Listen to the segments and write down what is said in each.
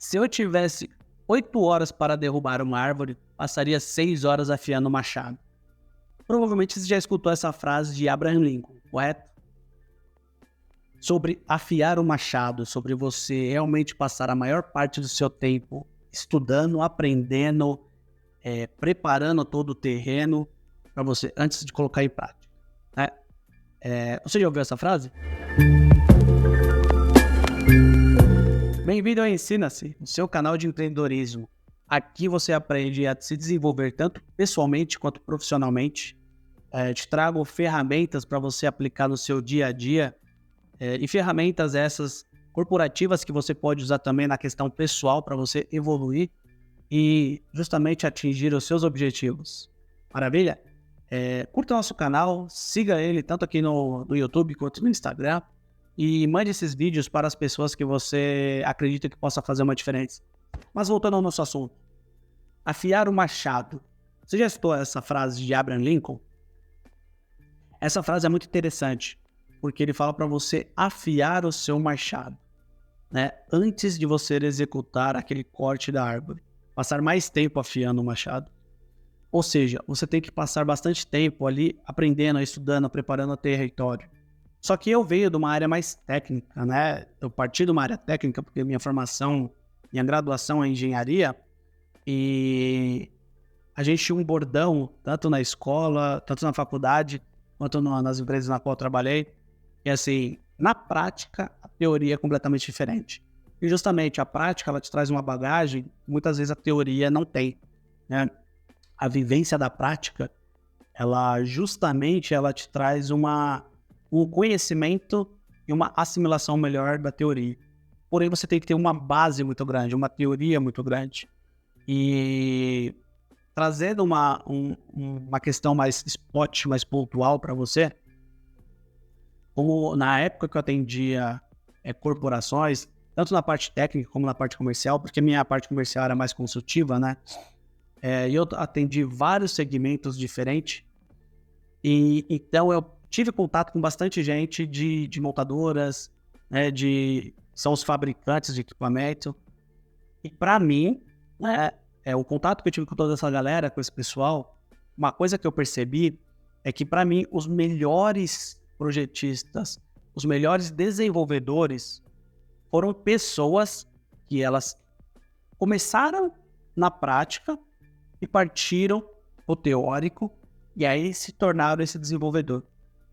Se eu tivesse 8 horas para derrubar uma árvore, passaria 6 horas afiando o machado. Provavelmente você já escutou essa frase de Abraham Lincoln, correto? Sobre afiar o machado, sobre você realmente passar a maior parte do seu tempo estudando, aprendendo, preparando todo o terreno para você antes de colocar em prática, né? Você já ouviu essa frase? Bem-vindo ao Ensina-se, o seu canal de empreendedorismo. Aqui você aprende a se desenvolver tanto pessoalmente quanto profissionalmente. Te trago ferramentas para você aplicar no seu dia a dia, e ferramentas essas corporativas que você pode usar também na questão pessoal para você evoluir e justamente atingir os seus objetivos. Maravilha? Curta nosso canal, siga ele tanto aqui no YouTube quanto no Instagram e mande esses vídeos para as pessoas que você acredita que possa fazer uma diferença. Mas voltando ao nosso assunto, afiar o machado. Você já citou essa frase de Abraham Lincoln? Essa frase é muito interessante, porque ele fala para você afiar o seu machado, né? Antes de você executar aquele corte da árvore. Passar mais tempo afiando o machado. Ou seja, você tem que passar bastante tempo ali aprendendo, estudando, preparando o território. Só que eu venho de uma área mais técnica, né? Eu parti de uma área técnica porque minha graduação é em engenharia, e a gente tinha um bordão, tanto na escola, tanto na faculdade, quanto nas empresas na qual eu trabalhei. E assim, na prática, a teoria é completamente diferente. E justamente a prática, ela te traz uma bagagem, muitas vezes a teoria não tem, né? A vivência da prática, ela te traz um conhecimento e uma assimilação melhor da teoria. Porém, você tem que ter uma base muito grande, uma teoria muito grande. E trazendo uma questão mais spot, mais pontual para você, como na época que eu atendia corporações, tanto na parte técnica como na parte comercial, porque minha parte comercial era mais consultiva, né? E eu atendi vários segmentos diferentes, e então eu tive contato com bastante gente de montadoras, né, são os fabricantes de equipamento, e para mim, né, o contato que eu tive com toda essa galera, com esse pessoal, uma coisa que eu percebi é que para mim os melhores projetistas, os melhores desenvolvedores foram pessoas que elas começaram na prática e partiram o teórico e aí se tornaram esse desenvolvedor,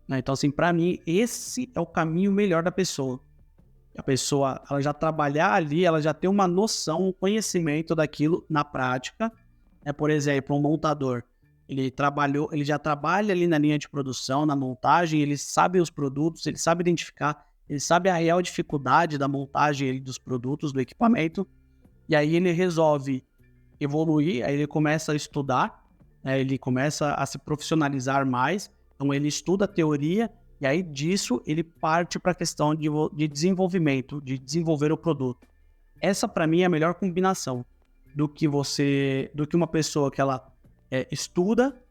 né? Então, assim, para mim, esse é o caminho melhor da pessoa. A pessoa, ela já trabalhar ali, ela já tem uma noção, um conhecimento daquilo na prática, né? Por exemplo, um montador, ele já trabalha ali na linha de produção, na montagem, ele sabe os produtos, ele sabe identificar, ele sabe a real dificuldade da montagem ali dos produtos, do equipamento, e aí ele resolve evoluir, aí ele começa a estudar, né? Ele começa a se profissionalizar mais, então ele estuda a teoria, e aí disso ele parte para a questão de desenvolvimento, de desenvolver o produto. Essa para mim é a melhor combinação do que uma pessoa que ela estuda,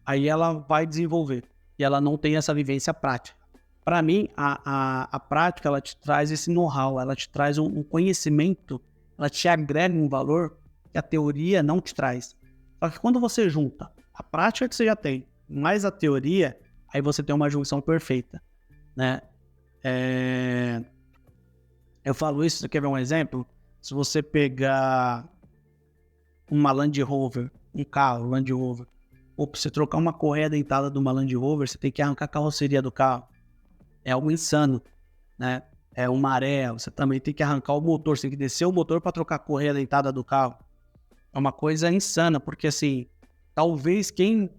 aí ela vai desenvolver, e ela não tem essa vivência prática. Para mim, a prática, ela te traz esse know-how, ela te traz um conhecimento, ela te agrega um valor que a teoria não te traz. Só que quando você junta a prática que você já tem, mais a teoria, aí você tem uma junção perfeita, né? Eu falo isso, você quer ver um exemplo? Se você pegar uma Land Rover, um carro Land Rover, ou pra você trocar uma correia dentada de uma Land Rover, você tem que arrancar a carroceria do carro. É algo insano, né? É uma maré, você também tem que arrancar o motor, você tem que descer o motor para trocar a correia dentada do carro. É uma coisa insana, porque assim, talvez quem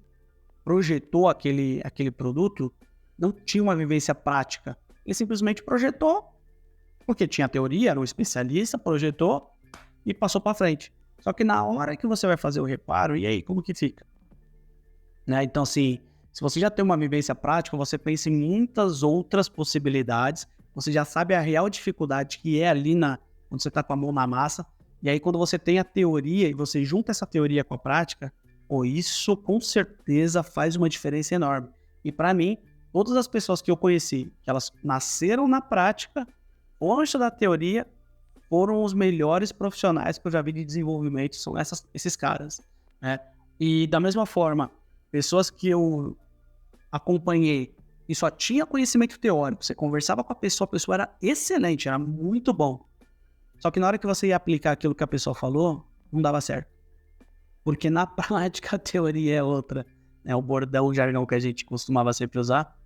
projetou aquele produto não tinha uma vivência prática. Ele simplesmente projetou, porque tinha teoria, era um especialista, projetou e passou para frente. Só que na hora que você vai fazer o reparo, e aí, como que fica? Né? Então assim, se você já tem uma vivência prática, você pensa em muitas outras possibilidades, você já sabe a real dificuldade que é ali quando você está com a mão na massa, e aí quando você tem a teoria e você junta essa teoria com a prática, isso com certeza faz uma diferença enorme. E para mim, todas as pessoas que eu conheci, que elas nasceram na prática, ou estudar teoria, foram os melhores profissionais que eu já vi de desenvolvimento, são esses caras, né? E da mesma forma, pessoas que eu acompanhei e só tinha conhecimento teórico, você conversava com a pessoa era excelente, era muito bom. Só que na hora que você ia aplicar aquilo que a pessoa falou, não dava certo. Porque na prática a teoria é outra. É o bordão, o jargão que a gente costumava sempre usar.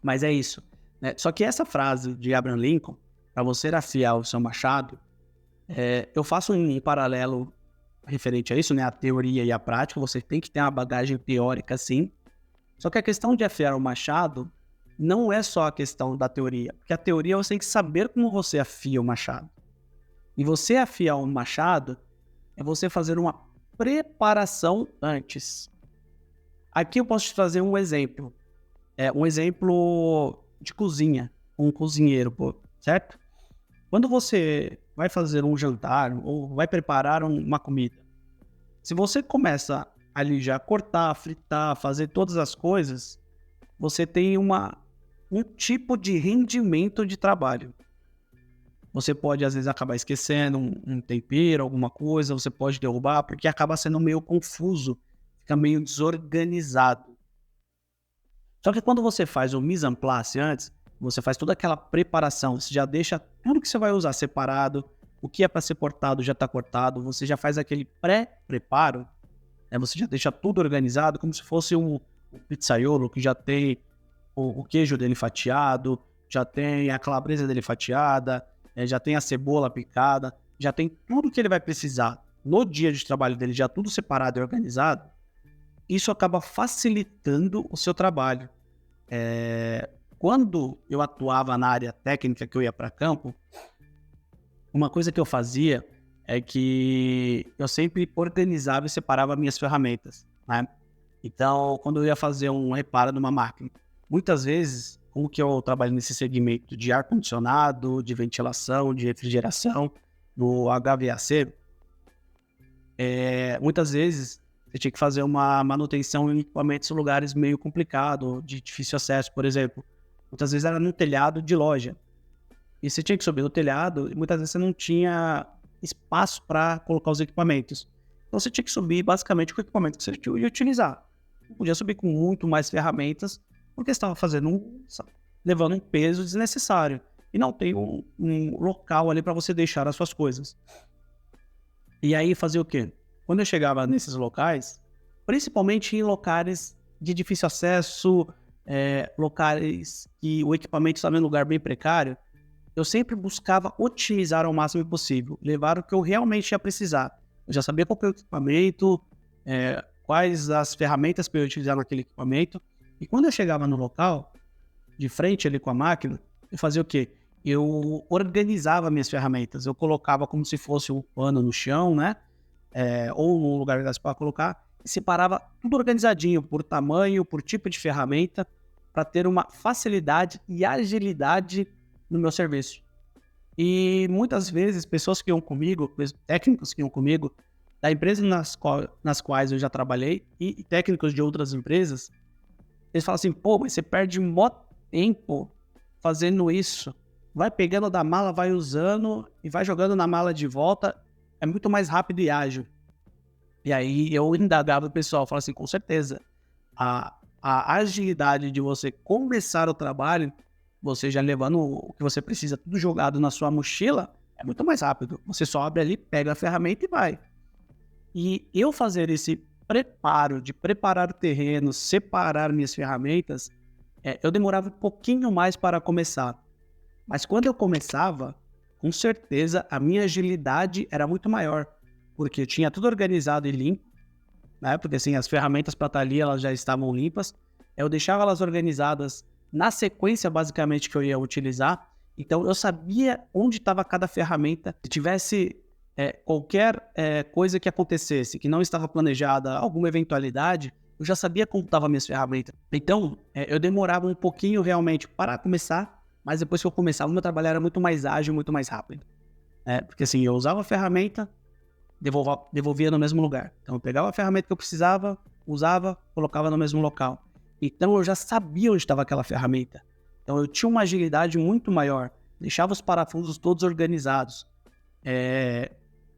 Mas é isso, né? Só que essa frase de Abraham Lincoln, para você afiar o seu machado, eu faço um paralelo referente a isso, né? A teoria e a prática. Você tem que ter uma bagagem teórica, sim. Só que a questão de afiar o machado não é só a questão da teoria. Porque a teoria você tem que saber como você afia o machado. E você afiar o machado é você fazer uma preparação antes. Aqui eu posso te trazer um exemplo. Um exemplo de cozinha. Um cozinheiro, certo? Quando você vai fazer um jantar ou vai preparar uma comida, se você começa ali já cortar, fritar, fazer todas as coisas, você tem um tipo de rendimento de trabalho. Você pode, às vezes, acabar esquecendo um tempero, alguma coisa, você pode derrubar, porque acaba sendo meio confuso, fica meio desorganizado. Só que quando você faz o mise en place antes, você faz toda aquela preparação, você já deixa tudo que você vai usar separado, o que é para ser cortado já está cortado, você já faz aquele pré-preparo, você já deixa tudo organizado, como se fosse um pizzaiolo que já tem o queijo dele fatiado, já tem a calabresa dele fatiada, já tem a cebola picada, já tem tudo que ele vai precisar no dia de trabalho dele, já tudo separado e organizado. Isso acaba facilitando o seu trabalho. Quando eu atuava na área técnica, que eu ia para campo, uma coisa que eu fazia é que eu sempre organizava e separava minhas ferramentas, né? Então, quando eu ia fazer um reparo numa máquina, muitas vezes, como que eu trabalho nesse segmento de ar-condicionado, de ventilação, de refrigeração, no HVAC, muitas vezes você tinha que fazer uma manutenção em equipamentos em lugares meio complicados, de difícil acesso, por exemplo. Muitas vezes era no telhado de loja. E você tinha que subir no telhado e muitas vezes você não tinha espaço para colocar os equipamentos. Então você tinha que subir basicamente com o equipamento que você ia utilizar. Não podia subir com muito mais ferramentas, porque você estava levando um peso desnecessário. E não tem um local ali para você deixar as suas coisas. E aí fazer o quê? Quando eu chegava nesses locais, principalmente em locais de difícil acesso, locais que o equipamento estava em um lugar bem precário, eu sempre buscava otimizar ao máximo possível, levar o que eu realmente ia precisar. Eu já sabia qual que é o equipamento, quais as ferramentas para eu utilizar naquele equipamento. E quando eu chegava no local, de frente ali com a máquina, eu fazia o quê? Eu organizava minhas ferramentas. Eu colocava como se fosse um pano no chão, né? Ou num lugar para colocar, e separava tudo organizadinho, por tamanho, por tipo de ferramenta, para ter uma facilidade e agilidade no meu serviço. E muitas vezes, pessoas que iam comigo, técnicos que iam comigo, da empresa nas quais eu já trabalhei, e técnicos de outras empresas, eles falam assim, mas você perde mó tempo fazendo isso. Vai pegando da mala, vai usando e vai jogando na mala de volta. É muito mais rápido e ágil. E aí eu indagava o pessoal, falava assim, com certeza, a agilidade de você começar o trabalho, você já levando o que você precisa, tudo jogado na sua mochila, é muito mais rápido. Você só abre ali, pega a ferramenta e vai. E eu fazer esse preparo, de preparar o terreno, separar minhas ferramentas, eu demorava um pouquinho mais para começar. Mas quando eu começava, com certeza a minha agilidade era muito maior, porque eu tinha tudo organizado e limpo, né? Porque assim, as ferramentas para estar ali, elas já estavam limpas. Eu deixava elas organizadas na sequência, basicamente, que eu ia utilizar. Então, eu sabia onde estava cada ferramenta. Se tivesse qualquer coisa que acontecesse, que não estava planejada, alguma eventualidade, eu já sabia como estavam minhas ferramentas. Então, eu demorava um pouquinho realmente para começar, mas depois que eu começava, o meu trabalho era muito mais ágil, muito mais rápido. Porque assim, eu usava a ferramenta, devolvia no mesmo lugar. Então, eu pegava a ferramenta que eu precisava, usava, colocava no mesmo local. Então, eu já sabia onde estava aquela ferramenta. Então, eu tinha uma agilidade muito maior. Deixava os parafusos todos organizados.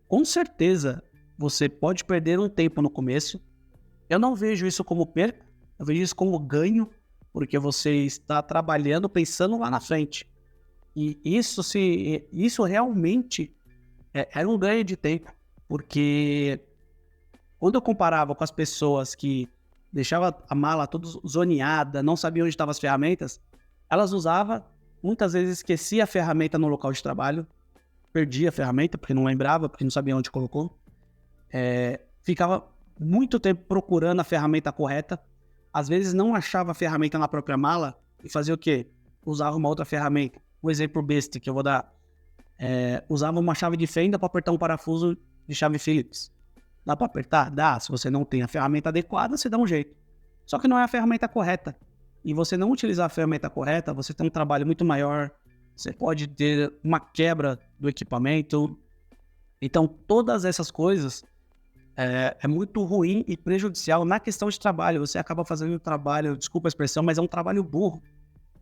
Com certeza você pode perder um tempo no começo. Eu não vejo isso como perda, eu vejo isso como ganho, porque você está trabalhando pensando lá na frente. E isso realmente era um ganho de tempo, porque quando eu comparava com as pessoas que deixavam a mala toda zoneada, não sabiam onde estavam as ferramentas, elas usavam, muitas vezes esquecia a ferramenta no local de trabalho, perdia a ferramenta porque não lembrava, porque não sabia onde colocou, ficava muito tempo procurando a ferramenta correta, às vezes não achava a ferramenta na própria mala e fazia o quê? Usava uma outra ferramenta. Um exemplo besta que eu vou dar, usava uma chave de fenda para apertar um parafuso de chave Phillips. Dá para apertar? Dá. Se você não tem a ferramenta adequada, você dá um jeito. Só que não é a ferramenta correta. E você não utilizar a ferramenta correta, você tem um trabalho muito maior, você pode ter uma quebra do equipamento. Então, todas essas coisas é muito ruim e prejudicial na questão de trabalho. Você acaba fazendo um trabalho, desculpa a expressão, mas é um trabalho burro.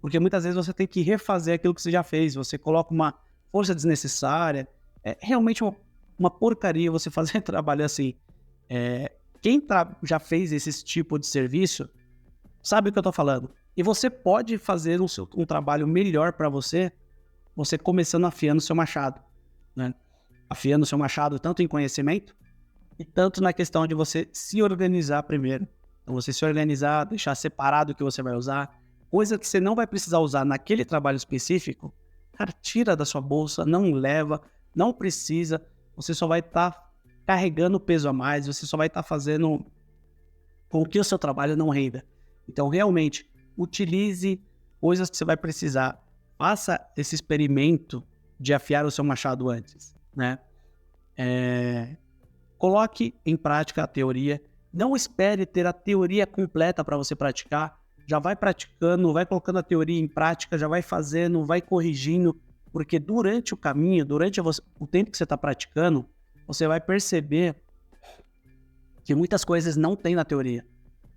Porque muitas vezes você tem que refazer aquilo que você já fez. Você coloca uma força desnecessária. É realmente uma porcaria você fazer trabalho assim. Quem já fez esse tipo de serviço sabe o que eu estou falando. E você pode fazer um trabalho melhor para você começando afiando o seu machado, né? Afiando o seu machado tanto em conhecimento e tanto na questão de você se organizar primeiro. Então, você se organizar, deixar separado o que você vai usar. Coisa que você não vai precisar usar naquele trabalho específico, cara, tira da sua bolsa, não leva, não precisa. Você só vai estar carregando peso a mais, você só vai estar fazendo com que o seu trabalho não renda. Então, realmente, utilize coisas que você vai precisar. Faça esse experimento de afiar o seu machado antes, né? Coloque em prática a teoria. Não espere ter a teoria completa para você praticar. Já vai praticando, vai colocando a teoria em prática, já vai fazendo, vai corrigindo, porque durante o caminho, durante o tempo que você está praticando, você vai perceber que muitas coisas não tem na teoria.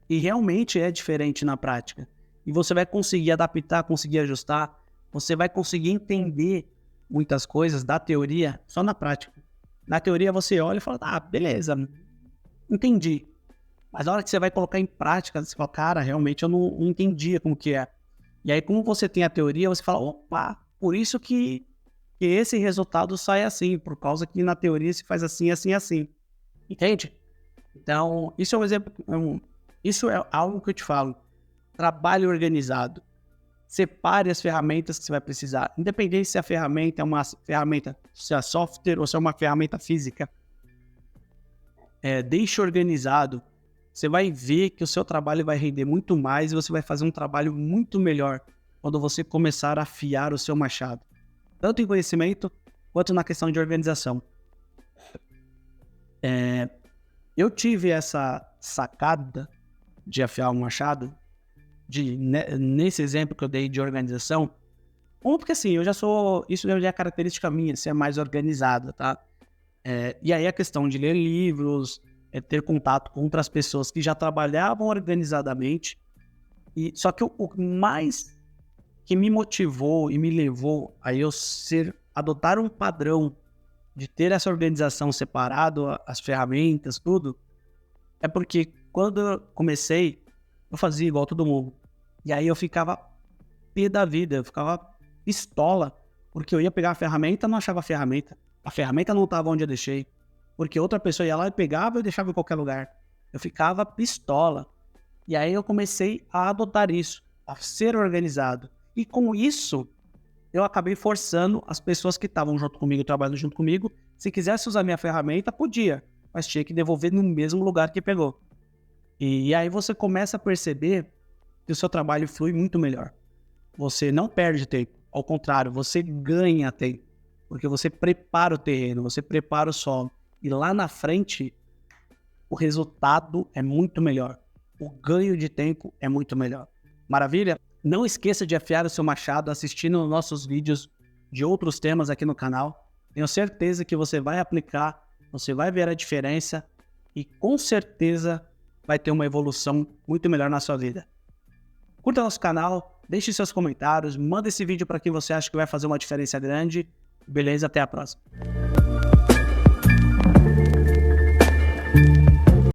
E realmente é diferente na prática. E você vai conseguir adaptar, conseguir ajustar, você vai conseguir entender muitas coisas da teoria só na prática. Na teoria você olha e fala, beleza, entendi. Mas na hora que você vai colocar em prática, você fala, cara, realmente eu não entendia como que é. E aí, como você tem a teoria, você fala, opa, por isso que esse resultado sai assim, por causa que na teoria se faz assim, assim, assim. Entende? Então, isso é um exemplo, isso é algo que eu te falo. Trabalhe organizado. Separe as ferramentas que você vai precisar. Independente se a ferramenta é uma ferramenta, se é software ou se é uma ferramenta física. Deixe organizado. Você vai ver que o seu trabalho vai render muito mais e você vai fazer um trabalho muito melhor quando você começar a afiar o seu machado. Tanto em conhecimento quanto na questão de organização. Eu tive essa sacada de afiar um machado, nesse exemplo que eu dei de organização, porque assim, isso já é característica minha, ser mais organizado, tá? E aí a questão de ler livros, ter contato com outras pessoas que já trabalhavam organizadamente, só que o mais que me motivou e me levou a eu adotar um padrão de ter essa organização separado, as ferramentas, tudo, é porque quando eu comecei, eu fazia igual todo mundo. E aí eu ficava pé da vida, eu ficava pistola, porque eu ia pegar a ferramenta e não achava a ferramenta não estava onde eu deixei, porque outra pessoa ia lá e pegava e eu deixava em qualquer lugar. Eu ficava pistola. E aí eu comecei a adotar isso, a ser organizado. E com isso, eu acabei forçando as pessoas que estavam junto comigo, trabalhando junto comigo, se quisesse usar minha ferramenta, podia, mas tinha que devolver no mesmo lugar que pegou. E aí você começa a perceber que o seu trabalho flui muito melhor. Você não perde tempo, ao contrário, você ganha tempo, porque você prepara o terreno, você prepara o solo, e lá na frente, o resultado é muito melhor. O ganho de tempo é muito melhor. Maravilha? Não esqueça de afiar o seu machado assistindo nossos vídeos de outros temas aqui no canal. Tenho certeza que você vai aplicar, você vai ver a diferença e com certeza vai ter uma evolução muito melhor na sua vida. Curta nosso canal, deixe seus comentários, manda esse vídeo para quem você acha que vai fazer uma diferença grande. Beleza? Até a próxima.